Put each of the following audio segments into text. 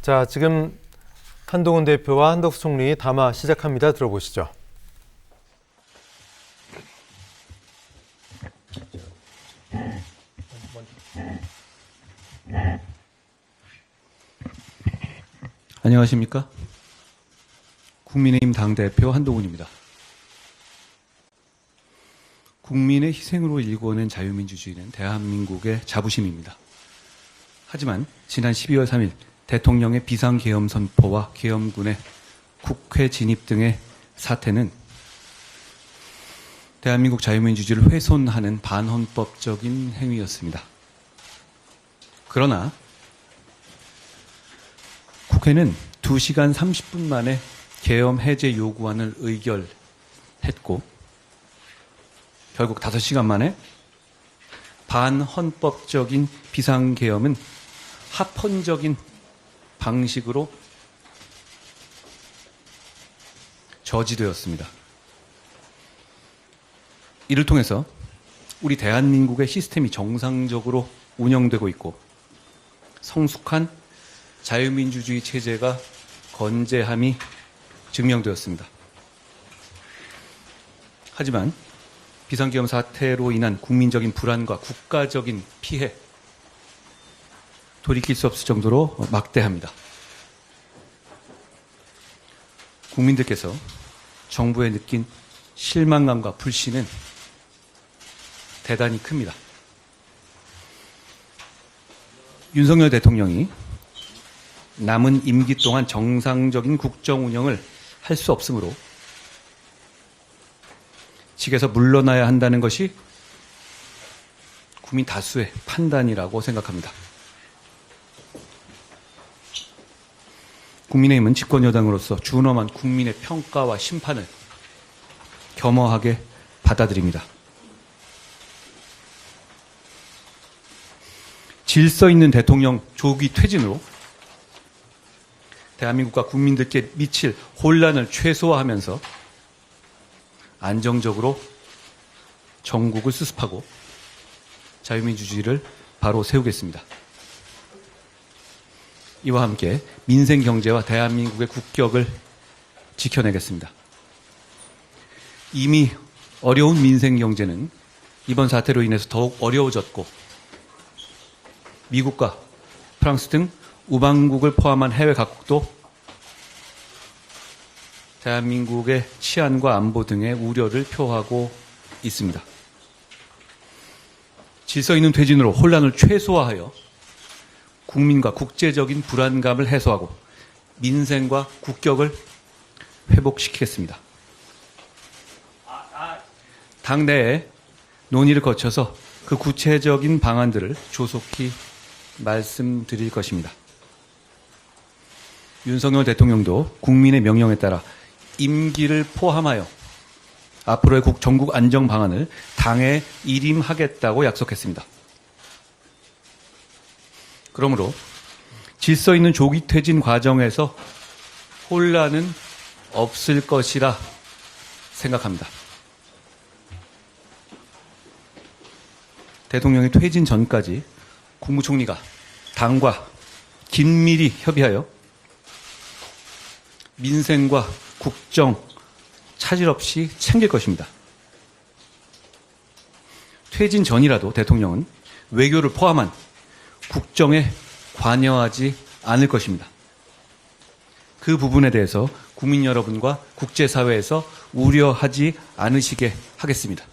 자, 지금 한동훈 대표와 한덕수 총리 담화 시작합니다. 들어보시죠. 안녕하십니까? 국민의힘 당대표 한동훈입니다. 국민의 희생으로 일궈낸 자유민주주의는 대한민국의 자부심입니다. 하지만 지난 12월 3일 대통령의 비상계엄 선포와 계엄군의 국회 진입 등의 사태는 대한민국 자유민주주의를 훼손하는 반헌법적인 행위였습니다. 그러나 국회는 2시간 30분 만에 계엄 해제 요구안을 의결했고 결국 5시간 만에 반헌법적인 비상계엄은 합헌적인 방식으로 저지되었습니다. 이를 통해서 우리 대한민국의 시스템이 정상적으로 운영되고 있고 성숙한 자유민주주의 체제가 건재함이 증명되었습니다. 하지만 비상계엄 사태로 인한 국민적인 불안과 국가적인 피해, 돌이킬 수 없을 정도로 막대합니다. 국민들께서 정부에 느낀 실망감과 불신은 대단히 큽니다. 윤석열 대통령이 남은 임기 동안 정상적인 국정 운영을 할 수 없으므로 직에서 물러나야 한다는 것이 국민 다수의 판단이라고 생각합니다. 국민의힘은 집권여당으로서 준엄한 국민의 평가와 심판을 겸허하게 받아들입니다. 질서 있는 대통령 조기 퇴진으로 대한민국과 국민들께 미칠 혼란을 최소화하면서 안정적으로 정국을 수습하고 자유민주주의를 바로 세우겠습니다. 이와 함께 민생 경제와 대한민국의 국격을 지켜내겠습니다. 이미 어려운 민생 경제는 이번 사태로 인해서 더욱 어려워졌고 미국과 프랑스 등 우방국을 포함한 해외 각국도 대한민국의 치안과 안보 등의 우려를 표하고 있습니다. 질서 있는 퇴진으로 혼란을 최소화하여 국민과 국제적인 불안감을 해소하고 민생과 국격을 회복시키겠습니다. 당내에 논의를 거쳐서 그 구체적인 방안들을 조속히 말씀드릴 것입니다. 윤석열 대통령도 국민의 명령에 따라 임기를 포함하여 앞으로의 전국 안정 방안을 당에 일임하겠다고 약속했습니다. 그러므로 질서 있는 조기 퇴진 과정에서 혼란은 없을 것이라 생각합니다. 대통령이 퇴진 전까지 국무총리가 당과 긴밀히 협의하여 민생과 국정 차질 없이 챙길 것입니다. 퇴진 전이라도 대통령은 외교를 포함한 국정에 관여하지 않을 것입니다. 그 부분에 대해서 국민 여러분과 국제사회에서 우려하지 않으시게 하겠습니다.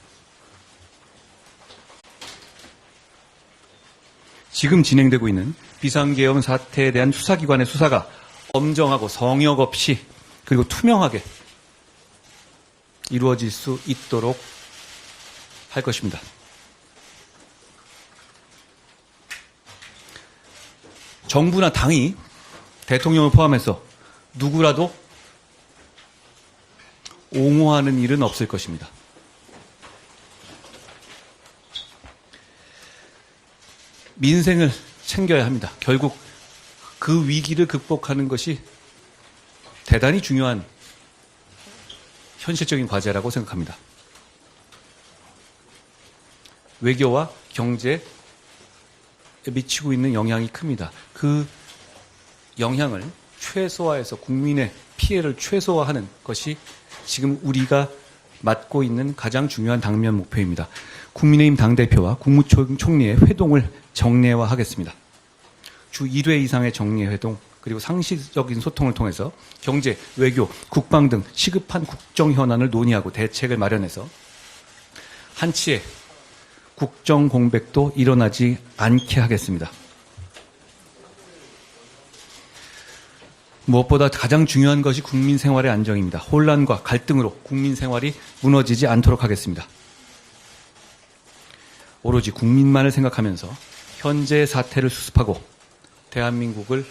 지금 진행되고 있는 비상계엄 사태에 대한 수사기관의 수사가 엄정하고 성역 없이 그리고 투명하게 이루어질 수 있도록 할 것입니다. 정부나 당이 대통령을 포함해서 누구라도 옹호하는 일은 없을 것입니다. 민생을 챙겨야 합니다. 결국 그 위기를 극복하는 것이 대단히 중요한 현실적인 과제라고 생각합니다. 외교와 경제에 미치고 있는 영향이 큽니다. 그 영향을 최소화해서 국민의 피해를 최소화하는 것이 지금 우리가 맡고 있는 가장 중요한 당면 목표입니다. 국민의힘 당대표와 국무총리의 회동을 정례화하겠습니다. 주 1회 이상의 정례 회동, 그리고 상시적인 소통을 통해서 경제, 외교, 국방 등 시급한 국정 현안을 논의하고 대책을 마련해서 한치의 국정 공백도 일어나지 않게 하겠습니다. 무엇보다 가장 중요한 것이 국민 생활의 안정입니다. 혼란과 갈등으로 국민 생활이 무너지지 않도록 하겠습니다. 오로지 국민만을 생각하면서 현재의 사태를 수습하고 대한민국을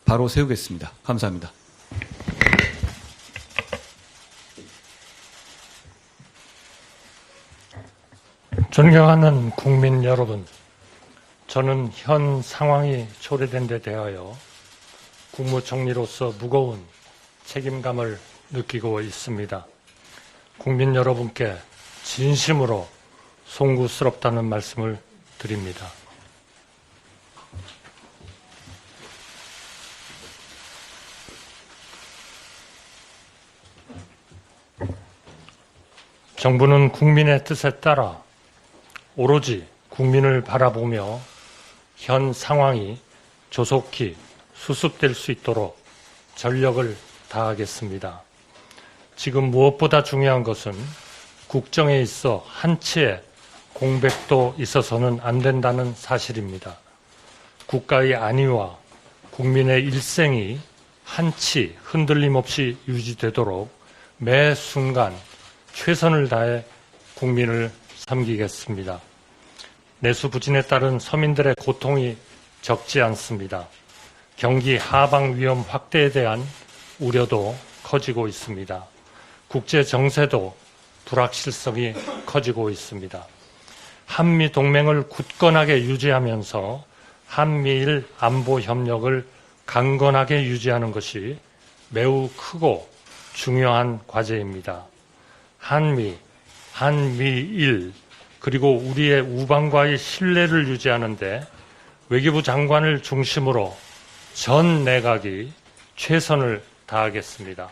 바로 세우겠습니다. 감사합니다. 존경하는 국민 여러분, 저는 현 상황이 초래된 데 대하여 국무총리로서 무거운 책임감을 느끼고 있습니다. 국민 여러분께 진심으로 송구스럽다는 말씀을 드립니다. 정부는 국민의 뜻에 따라 오로지 국민을 바라보며 현 상황이 조속히 수습될 수 있도록 전력을 다하겠습니다. 지금 무엇보다 중요한 것은 국정에 있어 한치의 공백도 있어서는 안 된다는 사실입니다. 국가의 안위와 국민의 일생이 한치 흔들림 없이 유지되도록 매 순간 최선을 다해 국민을 섬기겠습니다. 내수부진에 따른 서민들의 고통이 적지 않습니다. 경기 하방 위험 확대에 대한 우려도 커지고 있습니다. 국제 정세도 불확실성이 커지고 있습니다. 한미 동맹을 굳건하게 유지하면서 한미일 안보 협력을 강건하게 유지하는 것이 매우 크고 중요한 과제입니다. 한미, 한미일, 그리고 우리의 우방과의 신뢰를 유지하는데 외교부 장관을 중심으로 전 내각이 최선을 다하겠습니다.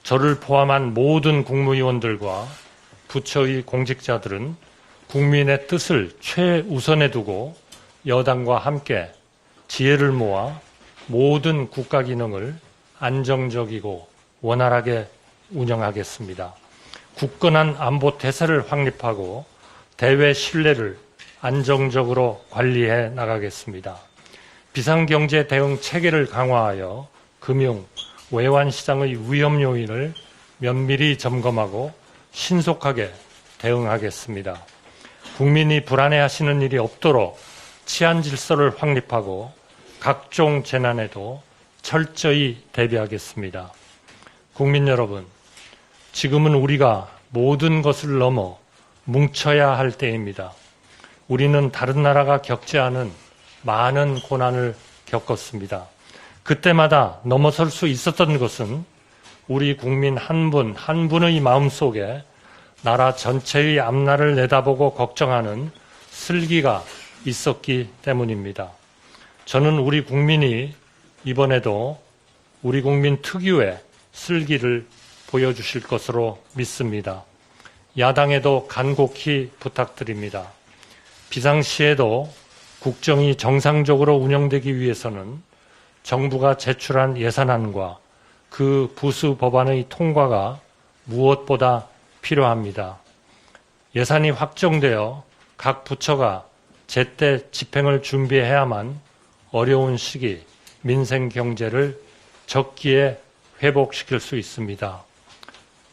저를 포함한 모든 국무위원들과 부처의 공직자들은 국민의 뜻을 최우선에 두고 여당과 함께 지혜를 모아 모든 국가 기능을 안정적이고 원활하게 운영하겠습니다. 굳건한 안보 태세를 확립하고 대외 신뢰를 안정적으로 관리해 나가겠습니다. 비상경제 대응 체계를 강화하여 금융, 외환시장의 위험 요인을 면밀히 점검하고 신속하게 대응하겠습니다. 국민이 불안해하시는 일이 없도록 치안 질서를 확립하고 각종 재난에도 철저히 대비하겠습니다. 국민 여러분, 지금은 우리가 모든 것을 넘어 뭉쳐야 할 때입니다. 우리는 다른 나라가 겪지 않은 많은 고난을 겪었습니다. 그때마다 넘어설 수 있었던 것은 우리 국민 한 분 한 분의 마음속에 나라 전체의 앞날을 내다보고 걱정하는 슬기가 있었기 때문입니다. 저는 우리 국민이 이번에도 우리 국민 특유의 슬기를 보여주실 것으로 믿습니다. 야당에도 간곡히 부탁드립니다. 비상시에도 국정이 정상적으로 운영되기 위해서는 정부가 제출한 예산안과 그 부수 법안의 통과가 무엇보다 필요합니다. 예산이 확정되어 각 부처가 제때 집행을 준비해야만 어려운 시기 민생 경제를 적기에 회복시킬 수 있습니다.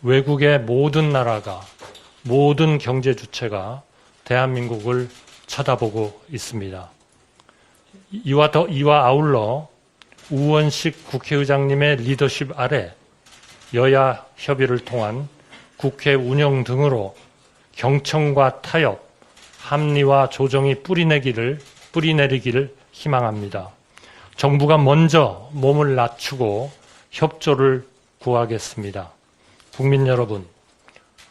외국의 모든 나라가, 모든 경제 주체가 대한민국을 쳐다보고 있습니다. 이와 아울러 우원식 국회의장님의 리더십 아래 여야 협의를 통한 국회 운영 등으로 경청과 타협, 합리와 조정이 뿌리내리기를 희망합니다. 정부가 먼저 몸을 낮추고 협조를 구하겠습니다. 국민 여러분,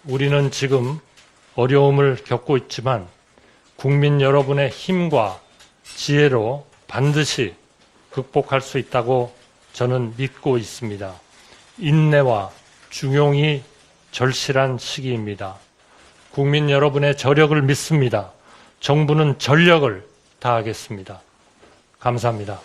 우리는 지금 어려움을 겪고 있지만 국민 여러분의 힘과 지혜로 반드시 극복할 수 있다고 저는 믿고 있습니다. 인내와 중용이 절실한 시기입니다. 국민 여러분의 저력을 믿습니다. 정부는 전력을 다하겠습니다. 감사합니다.